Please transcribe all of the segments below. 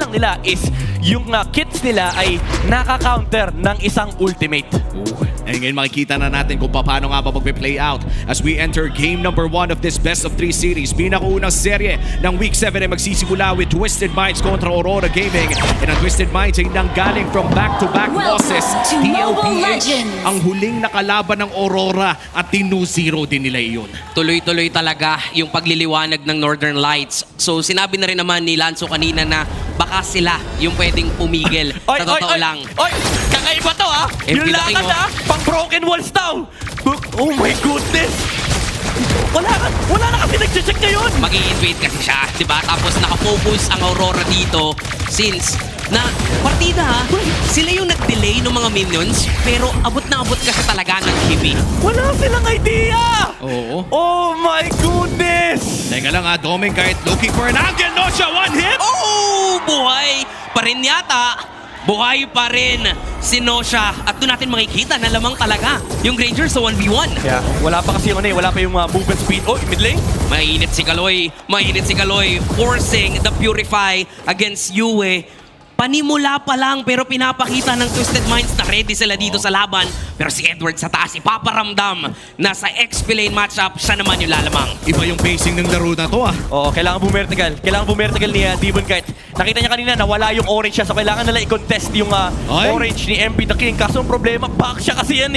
lang nila is yung kits nila ay naka-counter ng isang ultimate. And ngayon makikita na natin kung paano nga ba magpe-play out as we enter game number 1 of this best of 3 series. Pinakaunang serye ng Week 7 ay magsisimula with Twisted Minds kontra Aurora Gaming. And ang Twisted Minds ay nanggaling from back-to-back losses. TLPH ang huling nakalaban ng Aurora at 2-0 din nila iyon. Tuloy-tuloy talaga yung pagliliwanag ng Northern Lights. So sinabi na rin naman ni Lanzo kanina na baka sila yung pwedeng pumigil. Sa totoo lang. Oy! Kakaiba to Yung Laki lakad mo. pang broken walls daw! Oh my goodness! Wala na kasi nag-check ngayon! Mag-i-invade kasi siya, di ba? Tapos nakafocus ang Aurora dito since na partida sila yung nag-delay ng mga minions pero abot na abot kasi talaga ng Kimi. Wala silang idea! Oo. Oh my goodness! Teka lang Doming kahit looking for an angle, no siya, one hit! Oh! Buhay pa rin yata! Buhay pa rin si Nosha at doon natin makikita na lamang talaga yung Granger sa 1v1. Yeah, wala pa kasi wala pa yung movement speed. Oh, mid lane? Mainit si Kaloy, forcing the Purify against Yue. Panimula pa lang pero pinapakita ng Twisted Minds na ready sila dito sa laban. Pero si Edward sa taas ipaparamdam na sa XP lane matchup siya naman yung lalamang. Iba yung pacing ng laro na to Oo, kailangan bumertigal. Kailangan bumertigal ni Demon Knight. Nakita niya kanina na wala yung orange siya so kailangan nila i-contest yung orange ni MP the King. Kaso ang problema, back siya kasi yan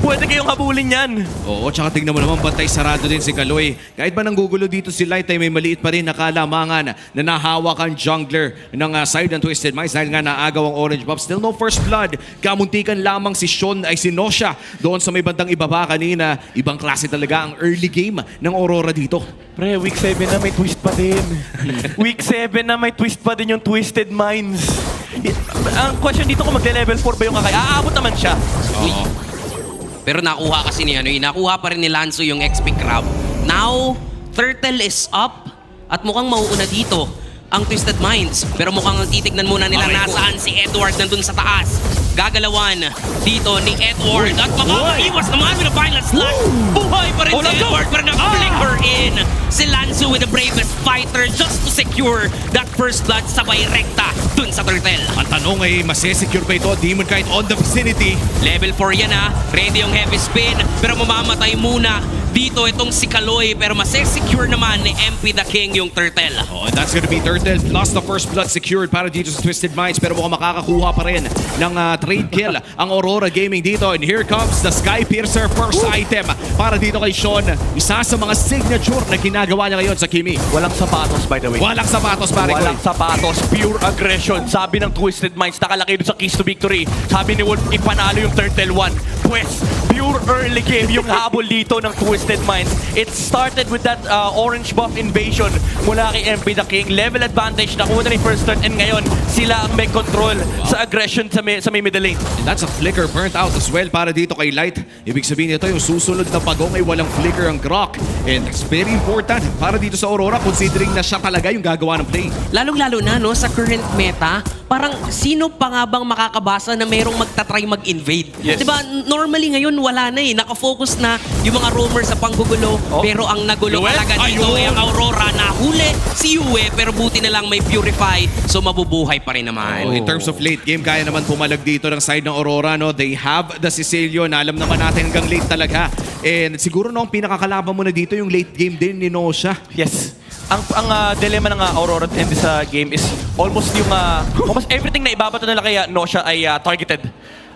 Pwede kayong habulin yan. Oo, tsaka tingnan mo naman, bantay sarado din si Kaloy. Kahit ba nanggugulo dito si Light ay may maliit pa rin na kalamangan na nahawak ang jungler ng side ng Twisted Minds dahil nga naagaw ang orange buff. Still no first blood. Kamuntikan lamang si Sean ay si Nosha doon sa may bandang ibaba kanina. Ibang klase talaga ang early game ng Aurora dito. Pre, week 7 na may twist pa din. Week 7 na may twist pa din yung Twisted Minds. Ang question dito kung magle-level 4 ba yung Kakay? Aabot naman siya. Oo. Pero nakuha kasi ni nakuha pa rin ni Lanzo yung XP Crab. Now, Turtle is up at mukhang mauuna dito ang Twisted Minds. Pero mukhang titignan muna nila nasaan si Edward nandun sa taas. Gagalawan dito ni Edward at makakaiwas naman with a violent slash. Buhay pa rin si Edward pero nag-flicker in si Lanzo with the bravest fighter just to secure that first blood sabay rekta dun sa Turtle. Ang tanong ay masesecure ba ito? Demon Knight on the vicinity. Level 4 yan ready yung heavy spin pero mamamatay muna dito itong si Kaloy pero masesecure naman ni MP the King yung Turtle. Oh, and that's gonna be Turtle plus the first blood secured para dito sa Twisted Minds pero mukhang makakakuha pa rin ng trade kill ang Aurora Gaming dito. And here comes the Sky Piercer first item para dito kay Sean. Isa sa mga signature na ginagawa niya ngayon sa Kimi. Walang sapatos by the way. Walang sapatos pare ko. Walang sapatos, pure aggression. Sabi ng Twisted Minds, nakalagay doon sa Keys to Victory. Sabi ni Wolf, ipanalo yung Turtle 1. Pues, pure early game yung habol dito ng Twisted Minds. It started with that orange buff invasion mula kay MP the King. Level advantage, nakuha na ni first turn and ngayon sila ang may control sa aggression sa may middle lane. And that's a flicker burnt out as well para dito kay Light. Ibig sabihin nito yung susunod na pagong ay walang flicker ang Grok. And it's very important para dito sa Aurora considering na siya talaga yung gagawa ng play. Lalong-lalo na sa current meta, parang sino pa nga bang makakabasa na merong magtatry mag-invade? Yes. Diba, normally ngayon wala na Nakafocus na yung mga rumors sa panggugulo. Pero ang nagulo Yue? talaga dito ay ang Aurora. Nahuli si Yue pero buti na lang may Purify so mabubuhay pa rin naman. In terms of late game, kaya naman pumalag dito ng side ng Aurora. They have the Cecilio na alam naman natin hanggang late talaga. And siguro ang pinakakalaban mo na dito yung late game din ni Nosha. Yes. Ang dilemma ng Aurora in this game is almost almost everything na ibabato nila kay Nosha ay targeted.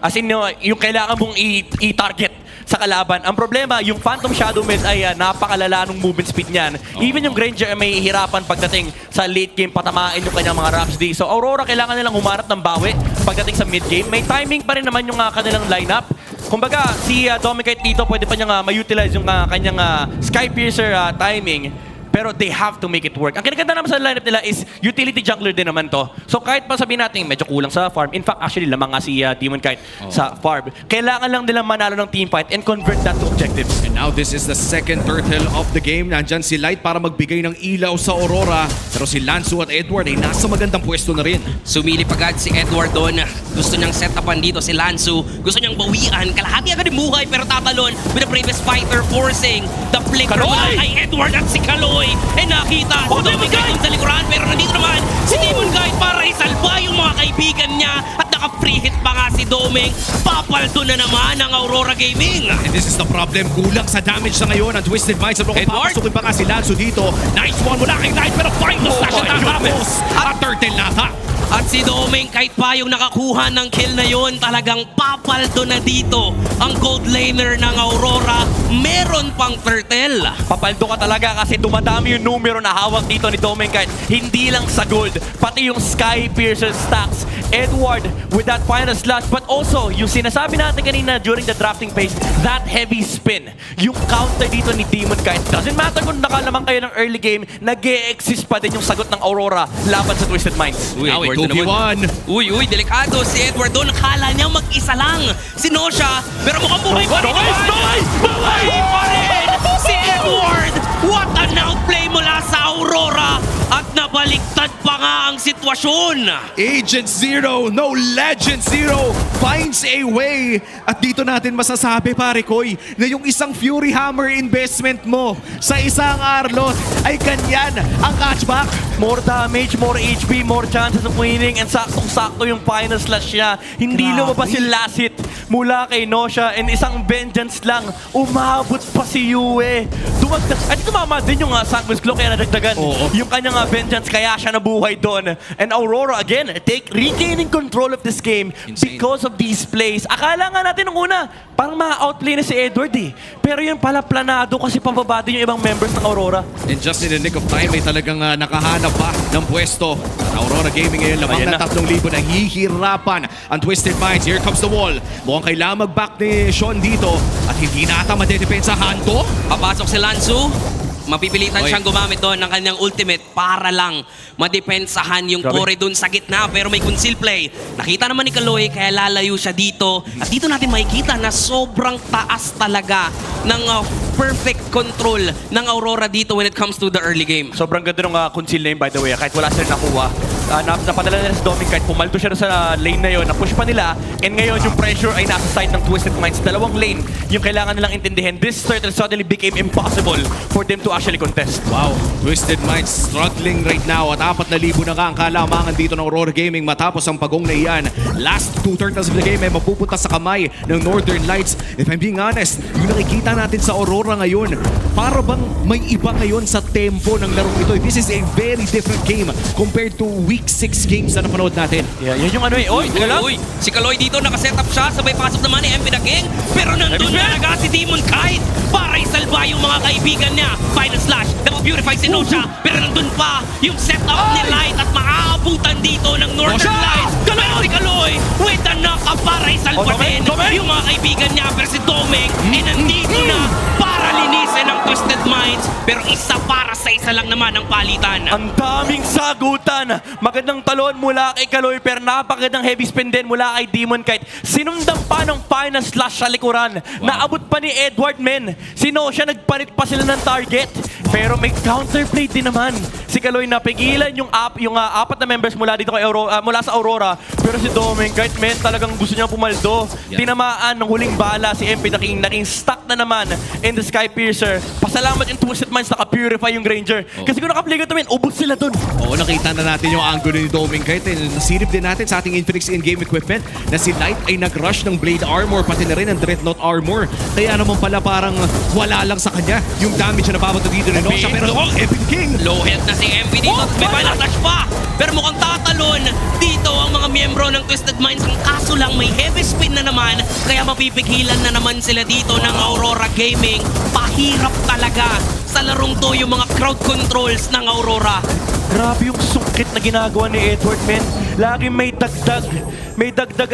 As in, yung kailangan mong i-target sa kalaban. Ang problema, yung Phantom Shadow Meld ay napakalala ng movement speed niyan. Even yung Granger ay may hirapan pagdating sa late game, patamain yung kanyang mga Rhapsody. So Aurora, kailangan nilang humarap ng bawi pagdating sa mid game. May timing pa rin naman yung kanilang lineup. Kumbaga, si Dominic dito, pwede pa niyang ma-utilize yung kanyang Sky Piercer timing. Pero they have to make it work. Ang kinaganda naman sa lineup nila is utility jungler din naman to. So kahit pa sabihin natin medyo kulang sa farm, in fact actually lamang nga si Demon Knight sa farm. Kailangan lang nilang manalo ng team fight and convert that to objectives. And now this is the second turtle of the game. Nandyan si Light para magbigay ng ilaw sa Aurora. Pero si Lanzo at Edward ay nasa magandang pwesto na rin. Sumilip agad si Edward doon. Gusto niyang set-upan dito si Lanzo. Gusto niyang bawian. Kalahati agad yung buhay pero tatalon with the bravest fighter forcing the flicker mula kay Edward at si Kaloy. Kaloy. Nakita si Doming Guide sa likuran, pero nandito naman si Demon Guide para isalba yung mga kaibigan niya at naka-free hit pa nga si Doming. Papaldo na naman ang Aurora Gaming. And this is the problem. Kulang sa damage sa ngayon ang Twisted Minds. Ano kung Edward? papasukin pa nga si Lanzo dito. Nice one mula kay Knight pero final slash ang tatapos. At turtle nata. At si Doming, kahit pa yung nakakuha ng kill na yun, talagang papaldo na dito ang gold laner ng Aurora. Meron pang turtle. Papaldo ka talaga kasi dumadami yung numero na hawak dito ni Dominguez. Hindi lang sa gold, pati yung Sky Piercer stacks. Edward with that final slash, but also yung sinasabi natin kanina during the drafting phase, that heavy spin. Yung counter dito ni Demon Kite. Doesn't matter kung nakalaman kayo ng early game, nag-e-exist pa din yung sagot ng Aurora laban sa Twisted Minds. Uy, Now it Edward na naman. 2v1. Uy, delikado si Edward doon. Akala niya mag-isa lang si Nosha, pero mukhang buhay pa rin. Buhay pa rin si Edward! What an outplay mula sa Aurora! At nabaliktad pa nga ang sitwasyon. Agent Zero, no Legend Zero, finds a way. At dito natin masasabi, pare Koy, na yung isang Fury Hammer investment mo sa isang Arlot ay ganyan ang catchback. More damage, more HP, more chances of winning, and saktong-sakto yung final slash niya. Hindi Grabe. lumabas yung last hit mula kay Nosha, and isang vengeance lang, umabot pa si Yue. Dumagdag, at tumama din yung Sanguis Claw kaya nadagdagan. Oo. Yung kanyang vengeance, kaya siya nabuhay doon. And Aurora, again, regaining control of this game Insane. because of these plays. Akala nga natin nung una, parang ma-outplay na si Edward eh. Pero yun pala planado kasi pambaba din yung ibang members ng Aurora. And just in the nick of time ay talagang nakahanap pa ng pwesto. Ang Aurora Gaming ngayon lamang Ayan ng na. 3,000 na hihirapan ang Twisted Minds. Here comes the wall. Mukhang kailangan mag-back ni Sean dito at hindi na ata madedepensahan to. Papasok si Lanzu. Mapipilitan Oy. siyang gumamit doon ng kanyang ultimate para lang madepensahan yung Grabe. Kore doon sa gitna, pero may conceal play. Nakita naman ni Kaloy kaya lalayo siya dito. At dito natin makikita na sobrang taas talaga ng perfect control ng Aurora dito when it comes to the early game. Sobrang ganda ng conceal lane, by the way. Kahit wala sila nakuha. Napadala nila sa Dominic kahit pumalto siya sa lane na yun. Na-push pa nila. And ngayon, yung pressure ay nasa side ng Twisted Minds. Dalawang lane yung kailangan nilang intindihin. This turtle suddenly became impossible for them to actually contest. Wow, Twisted Minds struggling right now at 4,000 na nga ang kalamangan dito ng Aurora Gaming matapos ang pagong na iyan. Last 2 turtles of the game ay mapupunta sa kamay ng Northern Lights. If I'm being honest, yung nakikita natin sa Aurora ngayon, para bang may iba ngayon sa tempo ng larong ito. This is a very different game compared to Week 6 games na napanood natin. Yeah, yan yung ano eh. Oy, teka lang. Uy, si Kaloy dito nakaset up siya, sabay pasok naman ni MP the King. Pero nandun talaga si Demon Kite para isalba yung mga kaibigan niya. Final slash, napapurify si Nosha, pero nandun pa yung setup ni Light at maaabutan dito ng Northern Nosha! Lights. Pero si Kaloy with the knock-up para isalba din yung mga kaibigan niya. Pero si Doming nandito na para linisin ang Twisted Minds. Pero isa para sa isa lang naman ang palitan. Ang daming sagutan. Magandang talon mula kay Kaloy pero napakagandang heavy spin din mula kay Demon Kite. Sinundan pa ng final slash sa likuran. Naabot pa ni Edward Men. Sino siya nagpalit pa sila ng target. Pero may counterplay din naman. Si Kaloy napigilan yung apat na members mula dito kay mula sa Aurora. Pero si Doming Kite Men talagang gusto niya pumaldo. Yeah. Tinamaan ng huling bala si MP the King. Naging stuck na naman in the Sky Piercer. Pasalamat yung Twisted Minds naka-purify yung Granger. Kasi kung naka-play ka ubos sila dun. Oo, nakita na natin yung angulo ni Doming Kite. Nasilip din natin sa ating Infinix in-game equipment na si Light ay nag-rush ng Blade Armor, pati na rin ang Dreadnought Armor. Kaya naman pala parang wala lang sa kanya yung damage na nababato dito ni Nosha. Pero Epic King! Low health na si MP dito. May final touch pa. Pero mukhang tatalon dito ang mga miyembro ng Twisted Minds. Ang kaso lang may heavy spin na naman. Kaya mapipigilan na naman sila dito ng Aurora Gaming. Pahirap talaga sa larong to yung mga crowd controls ng Aurora. Grabe yung sungkit na ginagawa ni Edward, men. Laging may dagdag. May dagdag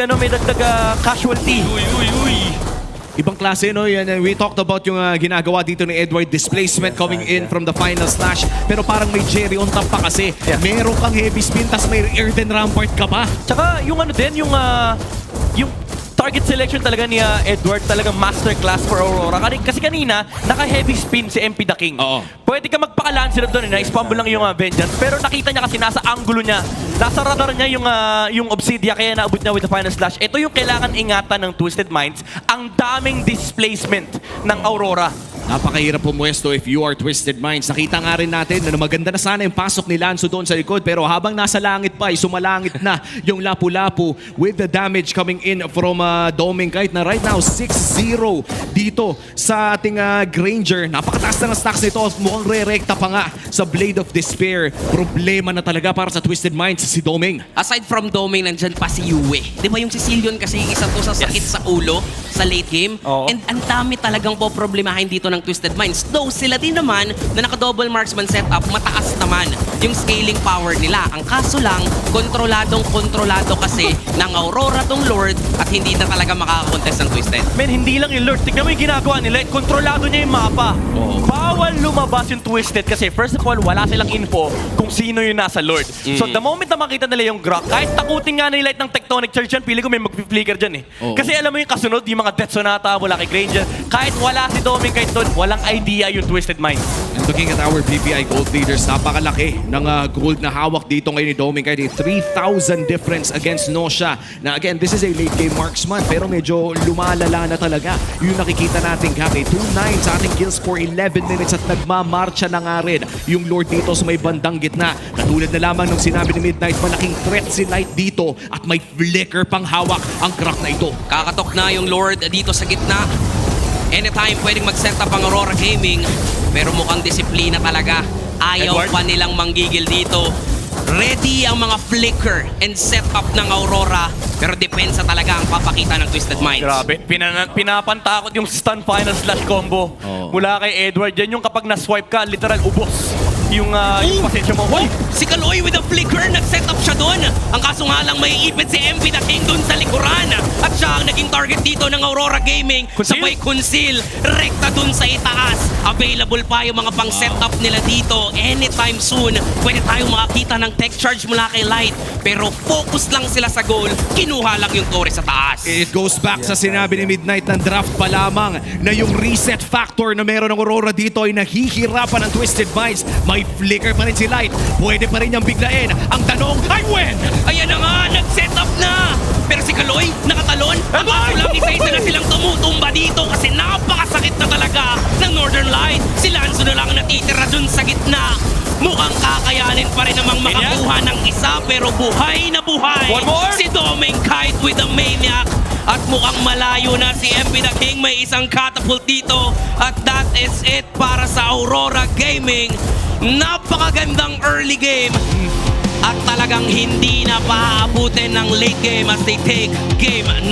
casualty. Ibang klase, no? Yan, we talked about yung ginagawa dito ni Edward, displacement coming in from the final slash. Pero parang may Jerry on top pa kasi. Yeah. Meron kang heavy spin, tas may Earthen Rampart ka pa. Tsaka yung ano din, yung target selection talaga ni Edward, talagang masterclass for Aurora. Kasi kanina, naka-heavy spin si MP the King. Oo. Pwede ka magpaka-lancer doon, na-spam mo lang yung Vengeance. Pero nakita niya kasi nasa angulo niya. Nasa radar niya yung Obsidia, kaya naabot niya with the final slash. Ito yung kailangan ingatan ng Twisted Minds. Ang daming displacement ng Aurora. Napakahirap pumuesto if you are Twisted Minds. Nakita nga rin natin na maganda na sana yung pasok ni Lanzo doon sa likod, pero habang nasa langit pa, sumalangit na yung Lapu-Lapu with the damage coming in from Doming kahit na right now 6-0 dito sa ating Granger. Napakataas na ng stacks nito. Mukhang re-recta pa nga sa Blade of Despair. Problema na talaga para sa Twisted Minds si Doming. Aside from Doming, nandyan pa si Yue. Di ba yung si Sicilian kasi isa to sa sakit sa ulo sa late game? Oo. And ang dami talagang poproblemahin dito ng Twisted Minds. Though sila din naman na naka-double marksman setup, mataas naman yung scaling power nila. Ang kaso lang, kontroladong-kontrolado kasi ng Aurora tong Lord at hindi na talaga makakakontest ng Twisted. Men, hindi lang yung Lord. Tignan mo yung ginagawa nila. Kontrolado niya yung mapa. Oo. Bawal lumabas yung Twisted kasi first of all, wala silang info kung sino yung nasa Lord. So the moment na makita nila yung Grok, kahit takutin nga nila ng Tectonic Charge yan, pili ko may mag-flicker dyan eh. Oo. Kasi alam mo yung kasunod, yung mga Death Sonata mula kay Granger, kahit wala si Doming kahit doon, walang idea yung Twisted Mind. And looking at our BPI gold leaders, napakalaki ng gold na hawak dito ngayon ni Doming. Kahit 3,000 difference against Nosha. Na again, this is a late game marksman pero medyo lumalala na talaga yung nakikita natin kami. 2-9 sa ating kills for 11 minutes at nagmamarcha na nga rin yung Lord dito sa may bandang gitna. Katulad na lamang nung sinabi ni Midnight, malaking threat si Light dito at may flicker pang hawak ang crack na ito. Kakatok na yung Lord dito sa gitna. Anytime pwedeng mag-set up ang Aurora Gaming. Pero mukhang disiplina talaga. Ayaw Edward? pa nilang manggigil dito. Ready ang mga flicker and setup ng Aurora. Pero depensa talaga ang papakita ng Twisted Minds. Grabe, pinapantakot yung stun final slash combo mula kay Edward. Yan yung kapag na-swipe ka, literal ubos yung pasensya mo. Oh, si Kaloy with a flicker, nag-set up siya doon. Ang kaso nga lang may ipit si MV the King doon sa likuran. At siya ang naging target dito ng Aurora Gaming. Conceal? Sabay conceal, rekta doon sa itaas. Available pa yung mga pang setup nila dito. Anytime soon, pwede tayong makakita ng tech charge mula kay Light. Pero focus lang sila sa goal, kinuha lang yung torre sa taas. It goes back sa sinabi ni Midnight ng draft pa lamang na yung reset factor na meron ng Aurora dito ay nahihirapan ng Twisted Minds. May flicker pa rin si Light. Pwede pa rin niyang biglain. Ang tanong ay when? Ayan na nga, nag-set up na! Pero si Kaloy, nakatalon. Ang kaso lang, isa-isa na silang tumutumba dito kasi napakasakit na talaga ng Northern Light. Si Lanzo na lang natitira dun sa gitna. Mukhang kakayanin pa rin namang makakuha ng isa pero buhay na buhay. One more! Si Doming Kite with the Maniac. At mukhang malayo na si MP the King. May isang catapult dito. At that is it para sa Aurora Gaming. Napakagandang early game. At talagang hindi na paaabutin ng late game as they take game number